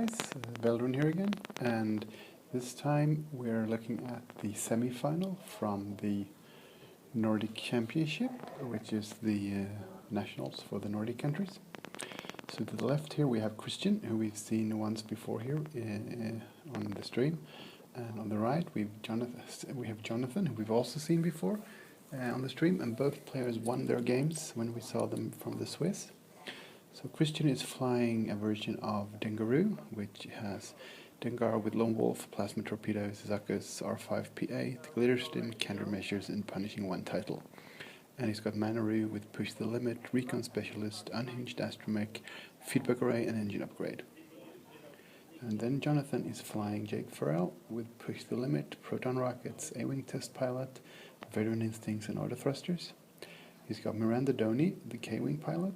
guys, Veldrin here again, and this time we're looking at the semi-final from the Nordic Championship, which is the nationals for the Nordic countries. So to the left here we have Christian, who we've seen once before here on the stream, and on the right we have Jonathan, who we've also seen before on the stream, and both players won their games when we saw them from the Swiss. So Christian is flying a version of Dengaroo, which has Dengar with Lone Wolf, Plasma Torpedoes, Zakus, R5PA, Glitter Stim, Countermeasures, and Punishing One title. And he's got Manaroo with Push the Limit, Recon Specialist, Unhinged Astromech, Feedback Array, and Engine Upgrade. And then Jonathan is flying Jake Farrell with Push the Limit, Proton Rockets, A-Wing Test Pilot, Veteran Instincts, and Auto Thrusters. He's got Miranda Doney, the K-Wing pilot,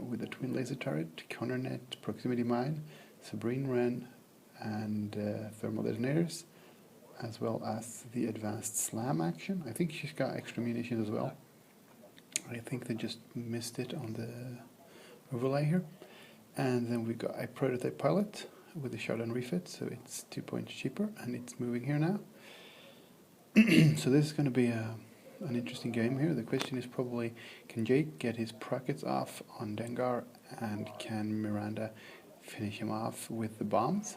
with a twin laser turret, counternet, proximity mine, Sabrine Wren, and thermal detonators, as well as the advanced slam action. I think she's got extra munitions as well. I think they just missed it on the overlay here. And then we've got a prototype pilot with a shotgun refit, so it's 2 points cheaper, and it's moving here now. So this is going to be an interesting game here. The question is probably, can Jake get his prockets off on Dengar, and can Miranda finish him off with the bombs?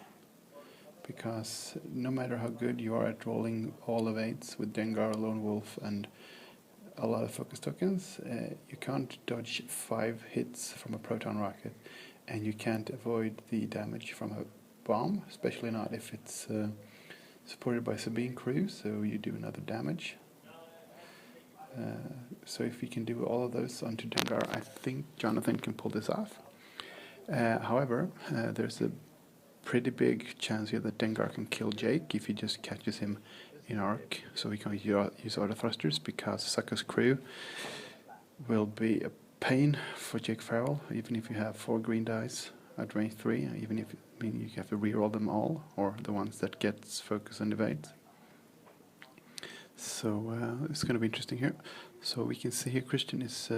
Because no matter how good you are at rolling all of 8s with Dengar, Lone Wolf, and a lot of focus tokens, you can't dodge 5 hits from a proton rocket, and you can't avoid the damage from a bomb, especially not if it's supported by Sabine crew, so you do another damage. So if we can do all of those onto Dengar, I think Jonathan can pull this off. However, there's a pretty big chance here that Dengar can kill Jake if he just catches him in arc, so he can't use auto thrusters, because Sucker's crew will be a pain for Jake Farrell, even if you have 4 green dice at range 3, even if you have to reroll them all, or the ones that gets focus and evades. So it's going to be interesting here. So we can see here Christian is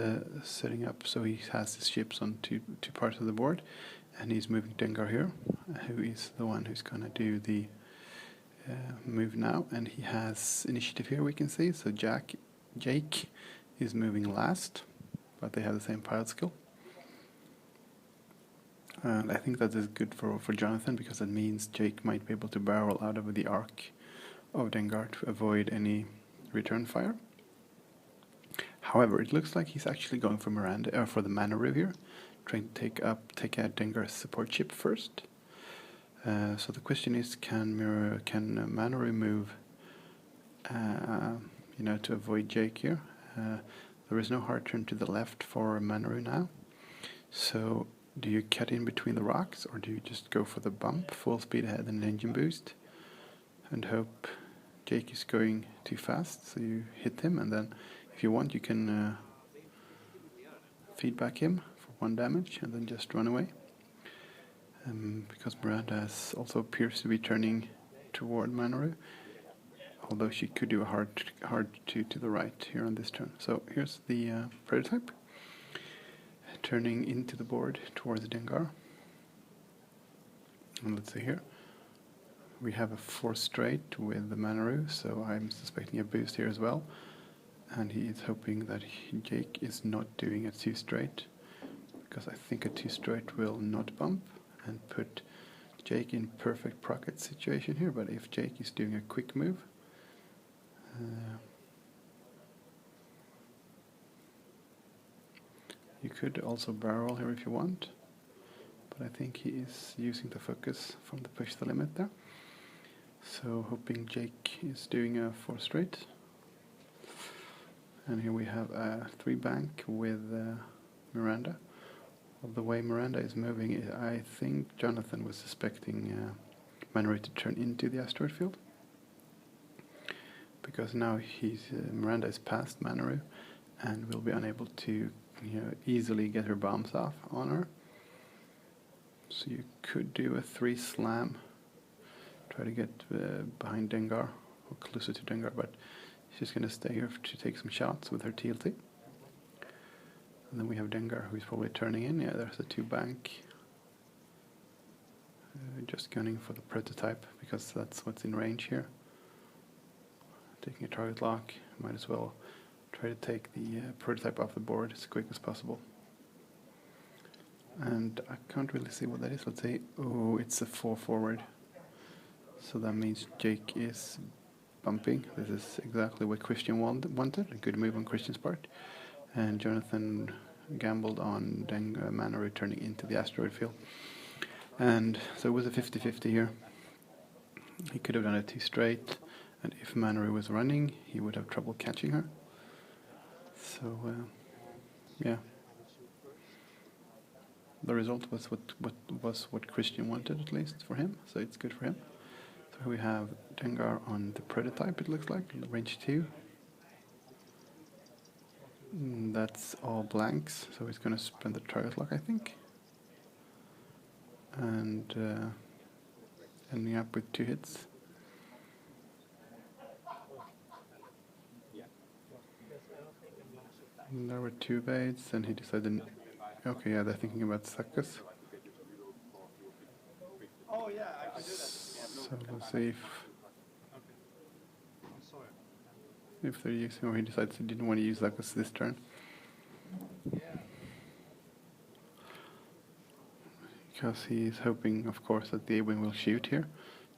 setting up, so he has his ships on two parts of the board, and he's moving Dengar here, who is the one who's going to do the move now, and he has initiative here, we can see. So Jake is moving last, but they have the same pilot skill. And I think that is good for Jonathan, because that means Jake might be able to barrel out of the arc of Dengar to avoid any return fire. However, it looks like he's actually going for Miranda, for the Manaroo here, trying to take out Dengar's support ship first. So the question is, can Manaroo move, to avoid Jake here? There is no hard turn to the left for Manaroo now. So do you cut in between the rocks, or do you just go for the bump, full speed ahead and engine boost, and hope Jake is going too fast, so you hit him, and then if you want you can feedback him for 1 damage and then just run away? Because Miranda also appears to be turning toward Manaroo, although she could do a hard to the right here on this turn. So here's the prototype turning into the board towards Dengar. And let's see here. We have a 4 straight with the Manaroo, so I'm suspecting a boost here as well. And he is hoping that Jake is not doing a 2 straight, because I think a 2 straight will not bump and put Jake in perfect procket situation here. But if Jake is doing a quick move, you could also barrel here if you want, but I think he is using the focus from the push the limit there. So hoping Jake is doing a 4 straight. And here we have a 3 bank with Miranda. Well, the way Miranda is moving, I think Jonathan was suspecting Manaroo to turn into the asteroid field, because now Miranda is past Manaroo and will be unable to easily get her bombs off on her. So you could do a 3 slam, try to get behind Dengar, or closer to Dengar, but she's going to stay here to take some shots with her TLT. And then we have Dengar, who's probably turning in. Yeah, there's a 2 bank just gunning for the prototype because that's what's in range here. Taking a target lock, might as well try to take the prototype off the board as quick as possible. And I can't really see what that is. Let's say, oh, it's a 4 forward. So that means Jake is bumping. This is exactly what Christian wanted. A good move on Christian's part. And Jonathan gambled on Dengar mana returning into the asteroid field. And so it was a 50-50 here. He could have done it 2 straight. And if Mannery was running, he would have trouble catching her. So, yeah. The result was what Christian wanted, at least for him. So it's good for him. So we have Dengar on the prototype, it looks like, range 2. That's all blanks, so he's going to spend the target lock, I think. And ending up with 2 hits. And there were 2 evades, and he decided, okay, yeah, they're thinking about suckers. So let's see if they're using, or he decides he didn't want to use suckers this turn. Because he's hoping, of course, that the A-Wing will shoot here,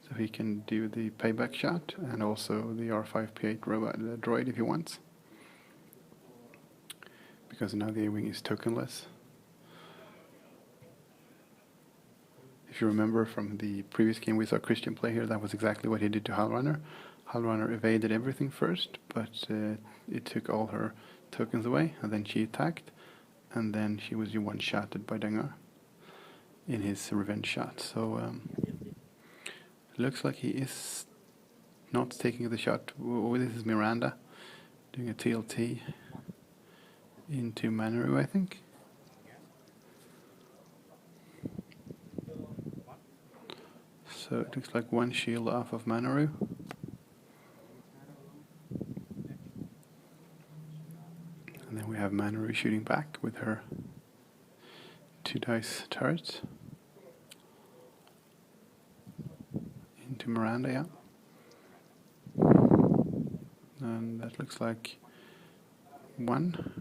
so he can do the payback shot, and also the R5P8 robot droid if he wants. Because now the A-Wing is tokenless. If you remember from the previous game we saw Christian play here, that was exactly what he did to Halrunner. Halrunner evaded everything first, but it took all her tokens away, and then she attacked, and then she was one-shotted by Dengar in his revenge shot. So it looks like he is not taking the shot. Oh, this is Miranda doing a TLT into Manaru, I think. So it looks like 1 shield off of Manaru. And then we have Manaru shooting back with her 2 dice turrets into Miranda, yeah. And that looks like 1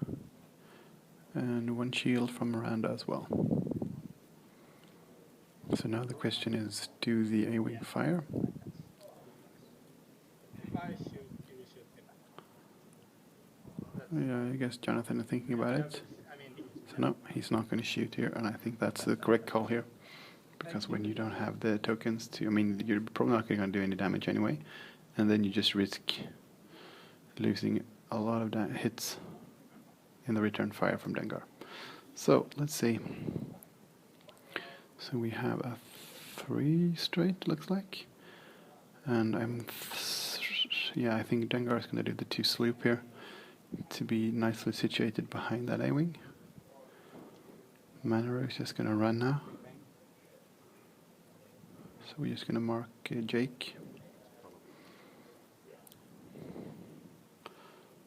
and 1 shield from Miranda as well. So now the question is, do the A-Wing fire? Yeah, I guess Jonathan is thinking about it. So no, he's not going to shoot here, and I think that's the correct call here. Because when you don't have the tokens to, I mean, you're probably not going to do any damage anyway, and then you just risk losing a lot of hits in the return fire from Dengar. So let's see. So we have a 3 straight, looks like, and yeah, I think Dengar is going to do the 2 sloop here to be nicely situated behind that A-Wing. Manaru is just going to run now. So we're just going to mark Jake.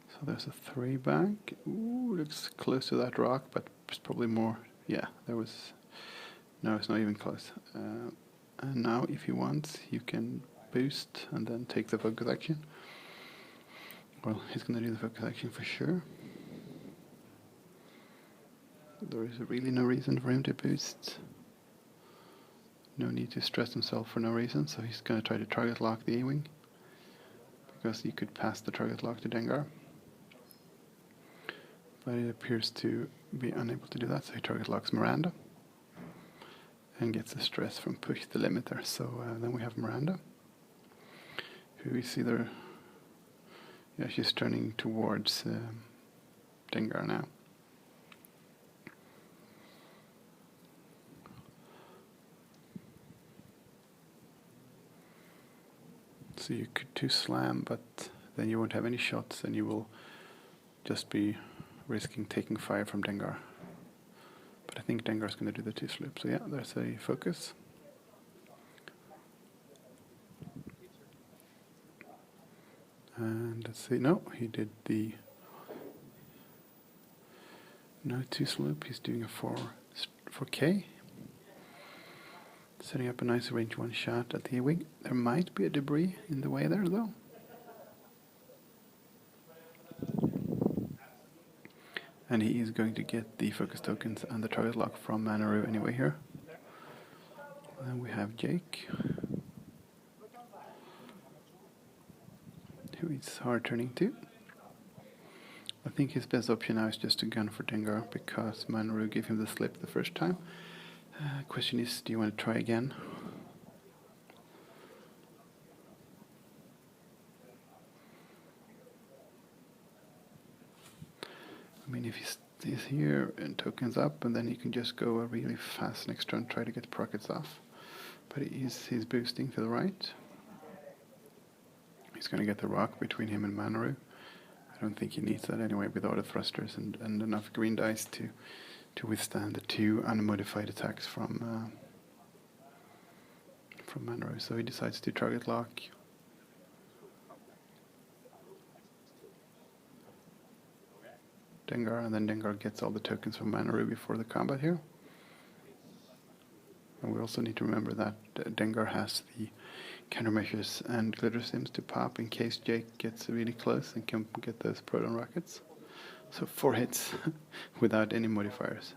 So there's a 3 back. Ooh, looks close to that rock, but it's probably more. Yeah, there was. No, it's not even close. And now, if you want, you can boost and then take the focus action. Well, he's going to do the focus action for sure. There is really no reason for him to boost. No need to stress himself for no reason, so he's going to try to target lock the A-Wing. Because he could pass the target lock to Dengar. But it appears to be unable to do that, so he target locks Miranda. And gets the stress from push the limiter. So then we have Miranda, who we see there. Yeah, she's turning towards Dengar now. So you could 2 slam, but then you won't have any shots, and you will just be risking taking fire from Dengar. But I think Dengar's going to do the 2 sloop. So yeah, there's a focus. And let's see, no, he did the no 2 sloop, he's doing a 4K. Setting up a nice range one shot at the A-wing. There might be a debris in the way there though. And he is going to get the focus tokens and the target lock from Manaru anyway here. And we have Jake, who is hard turning to. I think his best option now is just to gun for Dengar because Manaru gave him the slip the first time. Question is, do you want to try again? I mean, if he stays here and tokens up, and then he can just go a really fast next turn, try to get the rockets off. But he's boosting to the right. He's going to get the rock between him and Manaru. I don't think he needs that anyway with auto thrusters and enough green dice to withstand the two unmodified attacks from Manaru. So he decides to target lock. Dengar, and then Dengar gets all the tokens from Manaru before the combat here. And we also need to remember that Dengar has the countermeasures and glitter sims to pop in case Jake gets really close and can get those proton rockets. So 4 hits without any modifiers.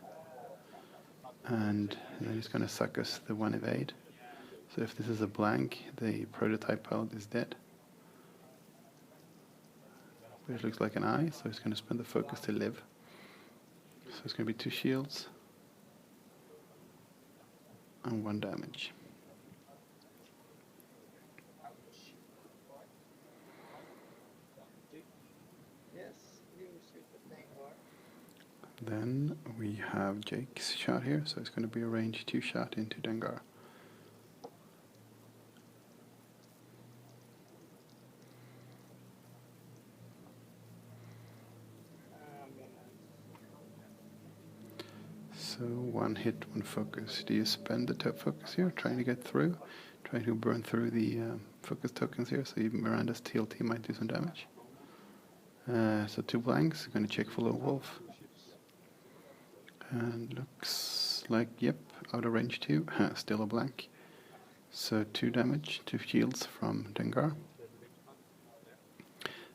And then he's going to suck us the 1 evade. So if this is a blank, the prototype pilot is dead. It looks like an eye, so he's going to spend the focus to live. So it's going to be 2 shields and 1 damage. Then we have Jake's shot here, so it's going to be a range 2 shot into Dengar. So 1 hit, 1 focus. Do you spend the top focus here, trying to get through? Trying to burn through the focus tokens here, so even Miranda's TLT might do some damage. So 2 blanks, going to check for Lone Wolf. And looks like, yep, out of range 2, still a blank. So 2 damage, 2 shields from Dengar.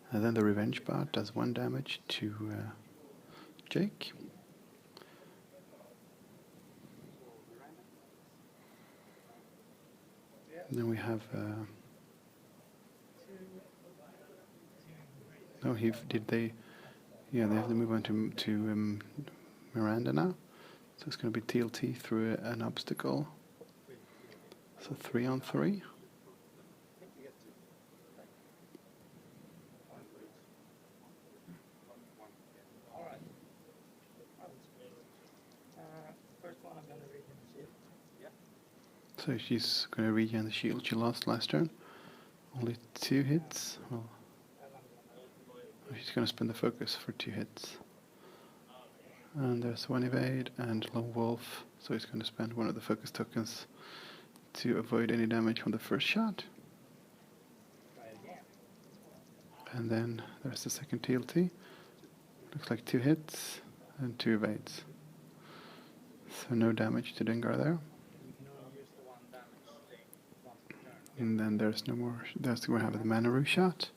And then the Revenge Bot does 1 damage to Jake. And then we have no, they have to move on to Miranda now. So it's going to be TLT through an obstacle. So 3 on 3. So she's going to regen the shield she lost last turn. Only 2 hits. Well, she's going to spend the focus for 2 hits. And there's 1 evade and Lone Wolf, so he's going to spend 1 of the focus tokens to avoid any damage from the first shot. And then there's the second TLT. Looks like 2 hits and 2 evades. So no damage to Dengar there. And then there's no more. There's we have the Manaru shot.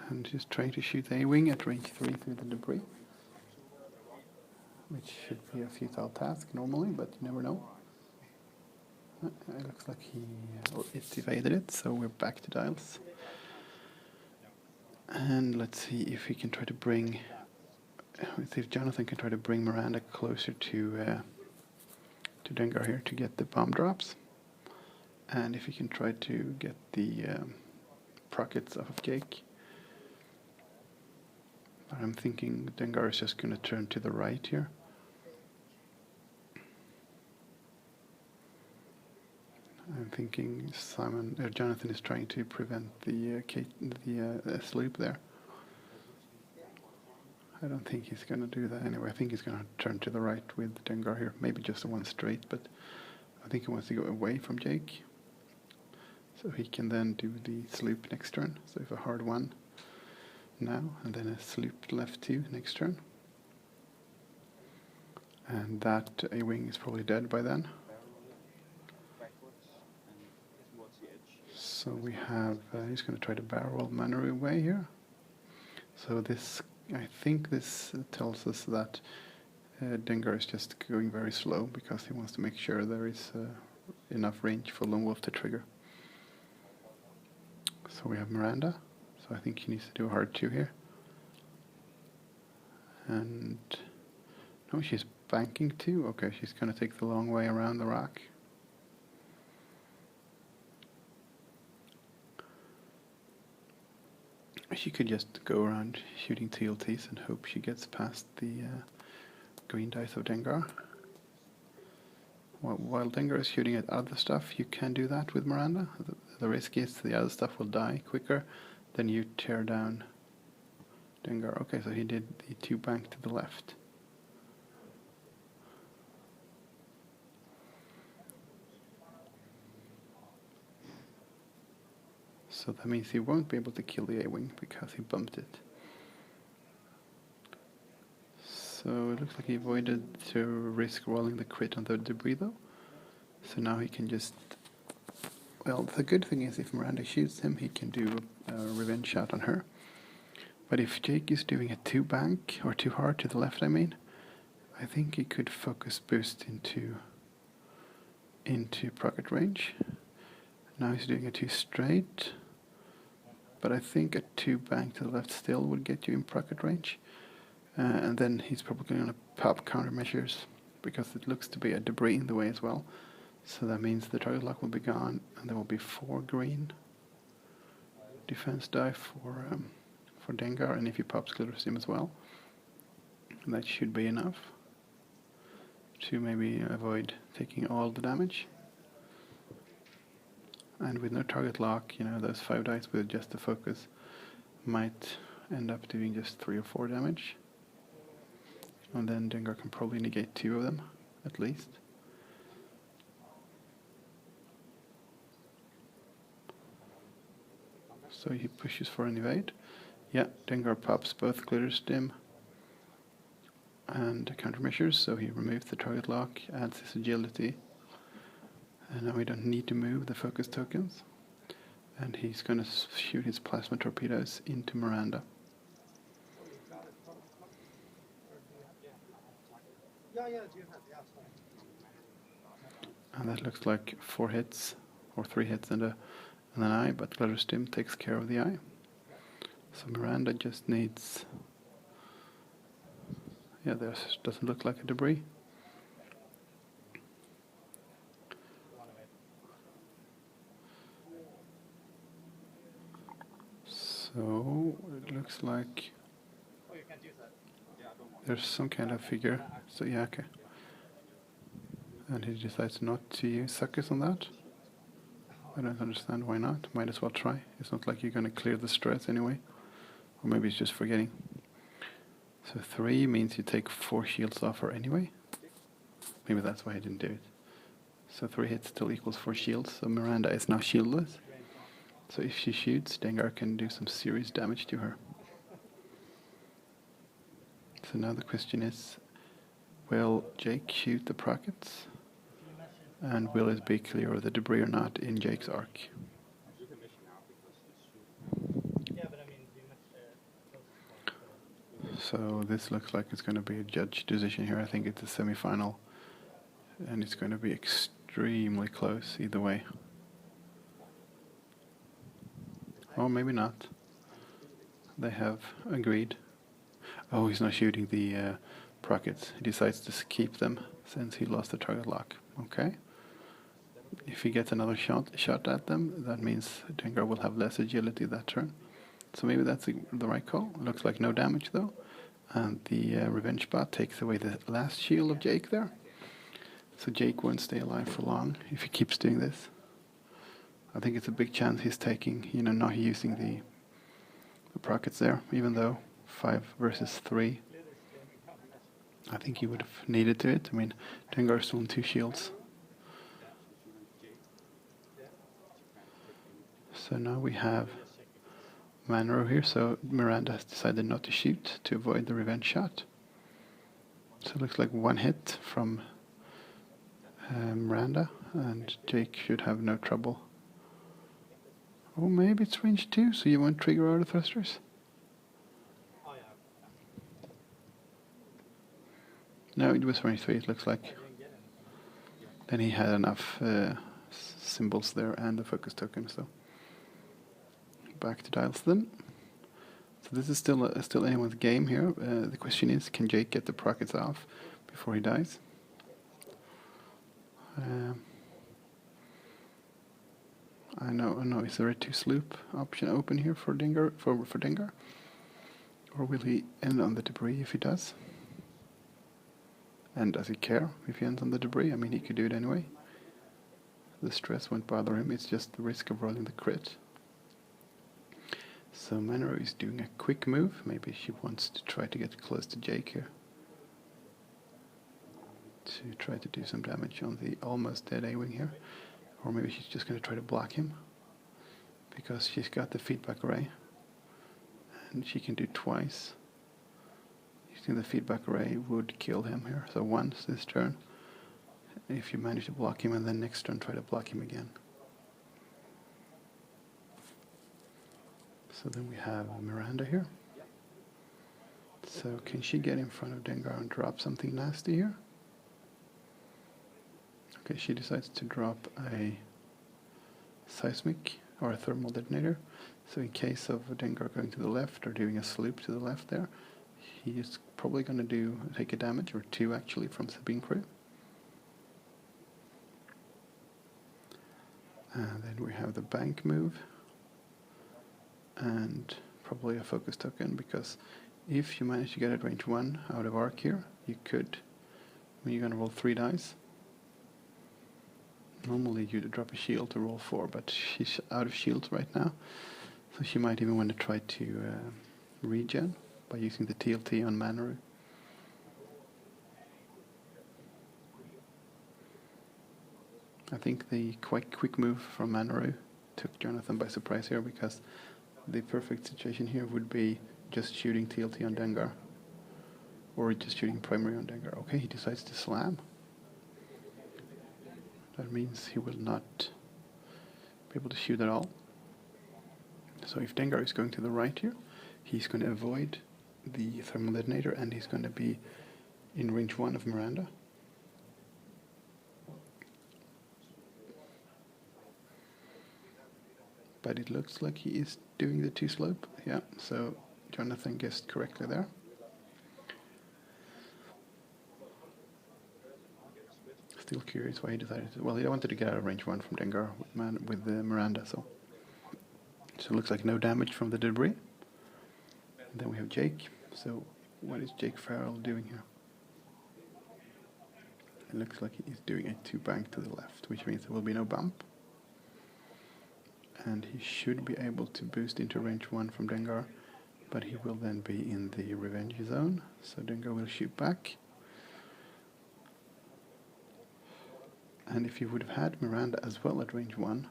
And just trying to shoot the A-wing at range 3 through the debris. Which should be a futile task normally, but you never know. It looks like it evaded it, so we're back to dials. And let's see if we can try to bring. Let's see if Jonathan can try to bring Miranda closer to Dengar here to get the bomb drops. And if he can try to get the prockets off of Jake. I'm thinking Dengar is just going to turn to the right here. I'm thinking Jonathan is trying to prevent the sloop there. I don't think he's going to do that anyway. I think he's going to turn to the right with Dengar here. Maybe just 1 straight, but I think he wants to go away from Jake. So he can then do the sloop next turn. So if a hard 1 now, and then a sloop left 2 next turn. And that A-wing is probably dead by then. So we have, he's going to try to barrel Manor away here. So this, I think this tells us that Dengar is just going very slow because he wants to make sure there is enough range for Lone Wolf to trigger. So we have Miranda, so I think he needs to do a hard 2 here. And no, she's banking 2. Okay, she's going to take the long way around the rock. She could just go around shooting TLTs and hope she gets past the green dice of Dengar. While Dengar is shooting at other stuff, you can do that with Miranda. The risk is the other stuff will die quicker than you tear down Dengar. Okay, so he did the 2 bank to the left. So that means he won't be able to kill the A-wing because he bumped it. So it looks like he avoided to risk rolling the crit on the debris though. So now he can just... Well, the good thing is if Miranda shoots him, he can do a revenge shot on her. But if Jake is doing a 2 bank, or 2 hard to the left I mean, I think he could focus boost into procket range. Now he's doing a 2 straight. But I think a 2 bank to the left still would get you in procket range. And then he's probably going to pop countermeasures because it looks to be a debris in the way as well. So that means the target lock will be gone and there will be 4 green defense die for Dengar, and if he pops Glitter Steam as well, that should be enough to maybe avoid taking all the damage. And with no target lock, you know, those 5 dice with just the focus might end up doing just 3 or 4 damage. And then Dengar can probably negate 2 of them, at least. So he pushes for an evade. Yeah, Dengar pops both Glitter Stim and countermeasures, so he removes the target lock, adds his agility. And now we don't need to move the focus tokens. And he's going to shoot his plasma torpedoes into Miranda. And that looks like 4 hits, or 3 hits and an eye, but Glitter Stim takes care of the eye. So Miranda just needs... Yeah, this doesn't look like a debris. So it looks like there's some kind of figure. So yeah, okay. And he decides not to use suckers on that. I don't understand why not. Might as well try. It's not like you're going to clear the stress anyway. Or maybe he's just forgetting. So 3 means you take 4 shields off her anyway. Maybe that's why I didn't do it. So 3 hits still equals 4 shields. So Miranda is now shieldless. So if she shoots, Dengar can do some serious damage to her. So now the question is, will Jake shoot the prockets? And will it be clear of the debris or not in Jake's arc? So this looks like it's going to be a judge decision here. I think it's a semi-final. And it's going to be extremely close either way. Or maybe not. They have agreed. Oh, he's not shooting the prockets. He decides to keep them since he lost the target lock. Okay. If he gets another shot at them, that means Dengar will have less agility that turn. So maybe that's the right call. Looks like no damage though. And the revenge bot takes away the last shield of Jake there. So Jake won't stay alive for long if he keeps doing this. I think it's a big chance he's taking, you know, not using the prockets there, even though 5 versus 3. I think he would have needed to it. I mean, Dengar still on 2 shields. So now we have Manro here, so Miranda has decided not to shoot to avoid the revenge shot. So it looks like 1 hit from Miranda, and Jake should have no trouble Oh, maybe it's range 2, so you won't trigger auto thrusters. No, it was range 3, it looks like. Then he had enough symbols there and the focus token, so back to dials then. So this is still anyone's game here. The question is, can Jake get the prockets off before he dies? I know. Is there a 2 sloop option open here for Dengar? For Dengar, or will he end on the debris if he does? And does he care if he ends on the debris? I mean, he could do it anyway. The stress won't bother him. It's just the risk of rolling the crit. So Manor is doing a quick move. Maybe she wants to try to get close to Jake here, to try to do some damage on the almost dead A-wing here. Or maybe she's just going to try to block him, because she's got the feedback array, and she can do twice. Using the feedback array would kill him here. So once this turn, if you manage to block him, and then next turn try to block him again. So then we have Miranda here. So can she get in front of Dengar and drop something nasty here? Okay, she decides to drop a seismic or a thermal detonator. So in case of Dengar going to the left or doing a sloop to the left there, he is probably going to take a damage, or 2 actually, from Sabine crew. And then we have the bank move, and probably a focus token, because if you manage to get at range 1 out of arc here, you could, I mean, you're going to roll 3 dice. Normally you'd drop a shield to roll 4, but she's out of shields right now, so she might even want to try to regen by using the TLT on Manaru. I think the quite quick move from Manaru took Jonathan by surprise here, because the perfect situation here would be just shooting TLT on Dengar, or just shooting primary on Dengar. Okay, he decides to slam. That means he will not be able to shoot at all. So if Dengar is going to the right here, he's going to avoid the thermal detonator, and he's going to be in range 1 of Miranda. But it looks like he is doing the 2 slope. Yeah, so Jonathan guessed correctly there. Still curious why he decided to. Well, he wanted to get out of range 1 from Dengar with Miranda, so it looks like no damage from the debris. And then we have Jake. So what is Jake Farrell doing here? It looks like he's doing a 2 bank to the left, which means there will be no bump. And he should be able to boost into range 1 from Dengar, but he will then be in the revenge zone, so Dengar will shoot back. And if you would have had Miranda as well at range 1,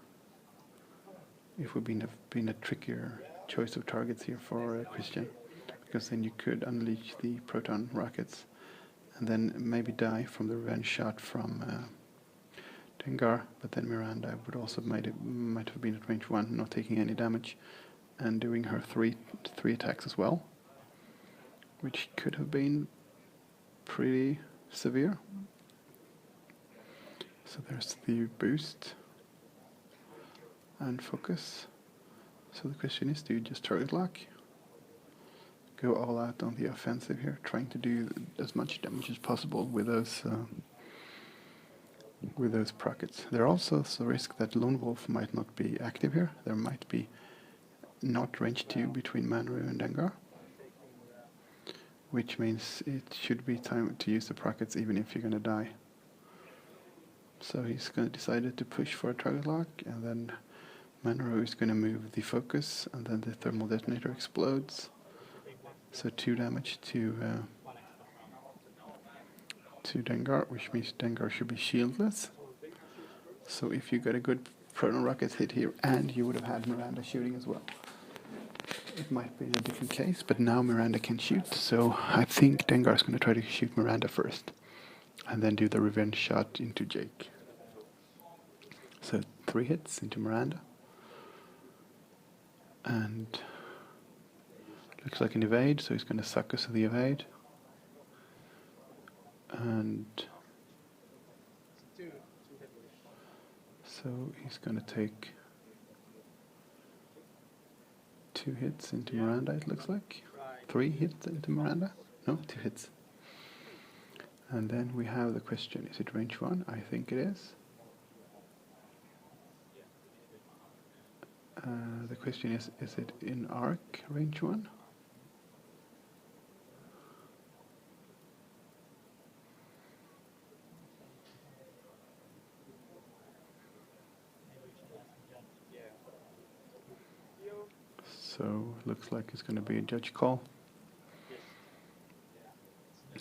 it would have been a trickier choice of targets here for Christian, because then you could unleash the proton rockets and then maybe die from the revenge shot from Dengar, but then Miranda would also might have been at range 1, not taking any damage, and doing her three attacks as well, which could have been pretty severe. So there's the boost and focus. So the question is, do you just target lock? Go all out on the offensive here, trying to do as much damage as possible with those prockets. There also is a risk that Lone Wolf might not be active here. There might be not range 2 between Manaru and Dengar, which means it should be time to use the prockets even if you're going to die. So he's going to decide to push for a target lock, and then Manaru is going to move the focus, and then the thermal detonator explodes. So 2 damage to Dengar, which means Dengar should be shieldless. So if you got a good proton rocket hit here, and you would have had Miranda shooting as well, it might be a different case, but now Miranda can shoot, so I think Dengar is going to try to shoot Miranda first, and then do the revenge shot into Jake. So 3 hits into Miranda. And looks like an evade, so he's going to suck us to the evade. And so he's going to take 2 hits into Miranda, it looks like. 3 hits into Miranda? No, 2 hits. And then we have the question, is it range 1? I think it is. The question is it in arc range 1? So looks like it's going to be a judge call.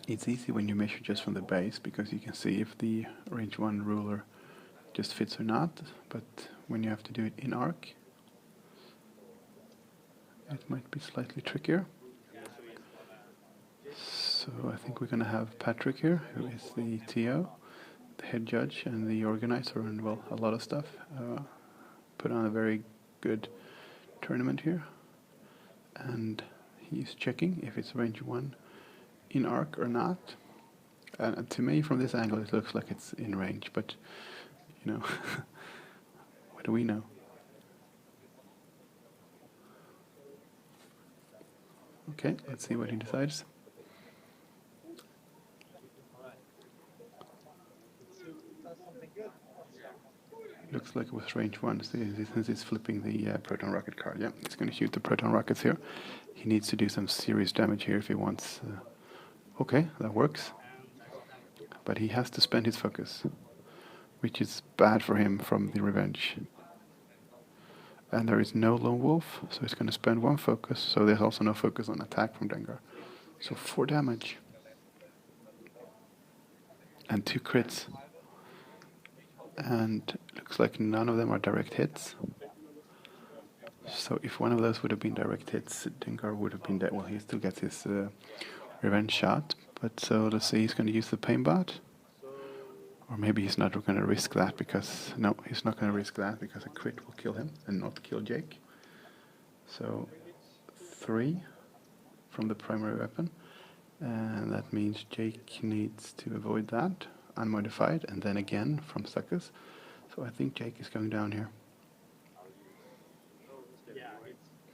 It's easy when you measure just from the base because you can see if the range 1 ruler just fits or not, but when you have to do it in arc, it might be slightly trickier. So I think we're going to have Patrick here, who is the TO, the head judge and the organizer, and well, a lot of stuff. Put on a very good tournament here, and he's checking if it's range 1 in arc or not. And to me, from this angle, it looks like it's in range, but you know, what do we know? Okay, let's see what he decides. Looks like it was range 1, since he's flipping the proton rocket card. Yeah, he's going to shoot the proton rockets here. He needs to do some serious damage here if he wants. Okay, that works. But he has to spend his focus, which is bad for him from the revenge. And there is no lone wolf, so he's going to spend 1 focus. So there's also no focus on attack from Dengar. So 4 damage. And 2 crits. And looks like none of them are direct hits. So if one of those would have been direct hits, Dengar would have been dead. Well, he still gets his revenge shot. But so let's see, he's going to use the pain bot. Or maybe he's not going to risk that because... No, he's not going to risk that because a crit will kill him and not kill Jake. So 3 from the primary weapon. And that means Jake needs to avoid that, unmodified, and then again from suckers. So I think Jake is going down here.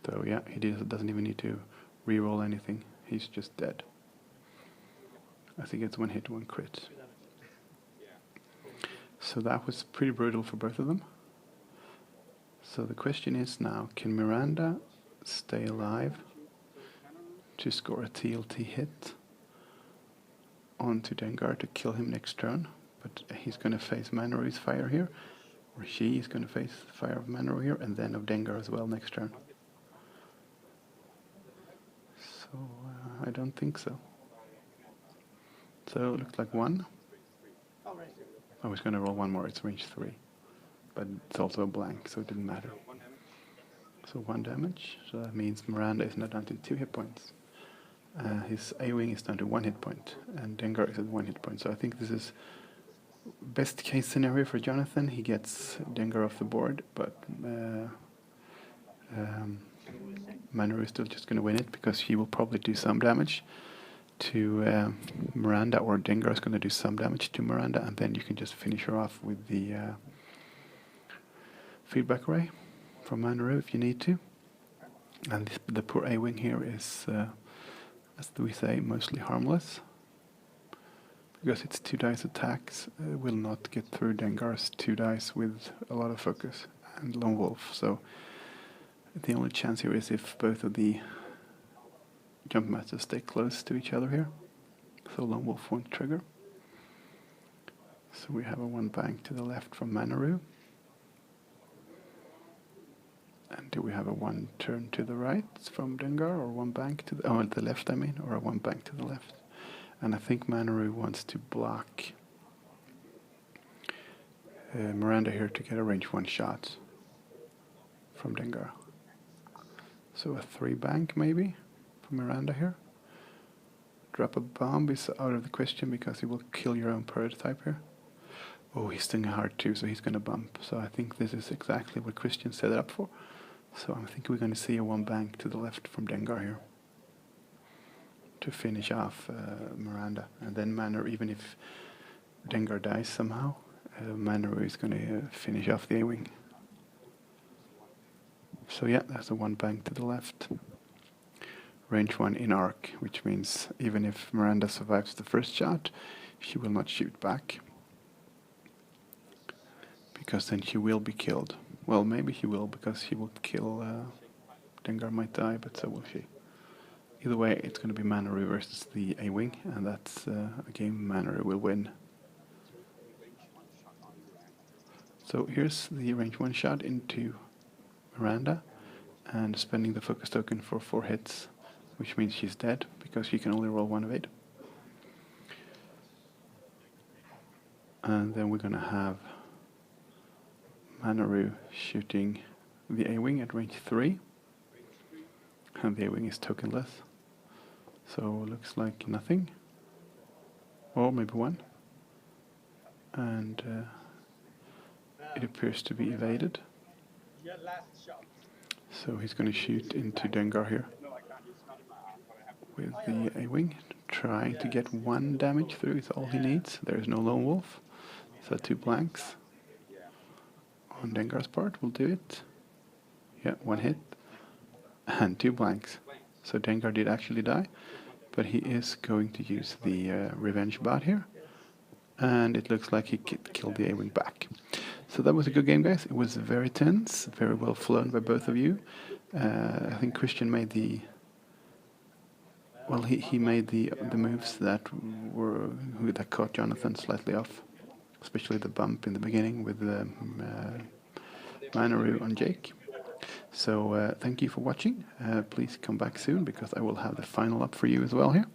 So yeah, he doesn't even need to re-roll anything. He's just dead. I think it's 1 hit, 1 crit. So that was pretty brutal for both of them. So the question is now, can Miranda stay alive to score a TLT hit onto Dengar to kill him next turn? But he's going to face Manoru's fire here, or she is going to face the fire of Manoru here, and then of Dengar as well next turn. So I don't think so. So it looks like 1. I was going to roll 1 more, it's range 3. But it's also a blank, so it didn't matter. So 1 damage, so that means Miranda is now down to 2 hit points. His A-wing is down to 1 hit point, and Dengar is at 1 hit point. So I think this is best case scenario for Jonathan. He gets Dengar off the board, but Manoru is still just going to win it because he will probably do some damage to Miranda, or Dengar is going to do some damage to Miranda, and then you can just finish her off with the feedback array from Manoru if you need to. And the poor A-wing here is, as we say, mostly harmless. Because its 2 dice attacks will not get through Dengar's 2 dice with a lot of focus and Lone Wolf. So the only chance here is if both of the jump masters stay close to each other here. So Lone Wolf won't trigger. So we have a 1 bank to the left from Manoru. And do we have a 1 turn to the right from Dengar, or 1 bank to the left, I mean, or a 1 bank to the left? And I think Manoru wants to block Miranda here to get a range 1 shot from Dengar. So a 3 bank maybe for Miranda here. Drop a bomb is out of the question because he will kill your own prototype here. Oh, he's stinging hard too, so he's going to bump. So I think this is exactly what Christian set it up for. So I think we're going to see a one bank to the left from Dengar here to finish off Miranda. And then Manor, even if Dengar dies somehow, Manor is going to finish off the A-wing. So yeah, that's a one bank to the left. Range 1 in arc, which means even if Miranda survives the first shot, she will not shoot back. Because then she will be killed. Well, maybe she will, because she will kill... Dengar might die, but so will she. Either way, it's going to be Manor versus the A-wing, and that's a game Manor will win. So here's the range 1 shot into Miranda, and spending the focus token for 4 hits, which means she's dead, because she can only roll 1 of 8. And then we're going to have Manaru shooting the A-wing at range 3, and the A-wing is tokenless, so looks like nothing, or maybe 1, and it appears to be evaded. So he's going to shoot into Dengar here with the A-wing, trying to get 1 damage through is all he needs. There is no lone wolf, so 2 blanks on Dengar's part will do it. Yeah, 1 hit and 2 blanks. So Dengar did actually die, but he is going to use the revenge bot here, and it looks like he killed the A-wing back. So that was a good game, guys. It was very tense, very well flown by both of you. I think Christian made the... Well, he made the moves that caught Jonathan slightly off, especially the bump in the beginning with the Manaru on Jake. So thank you for watching. Please come back soon, because I will have the final up for you as well here.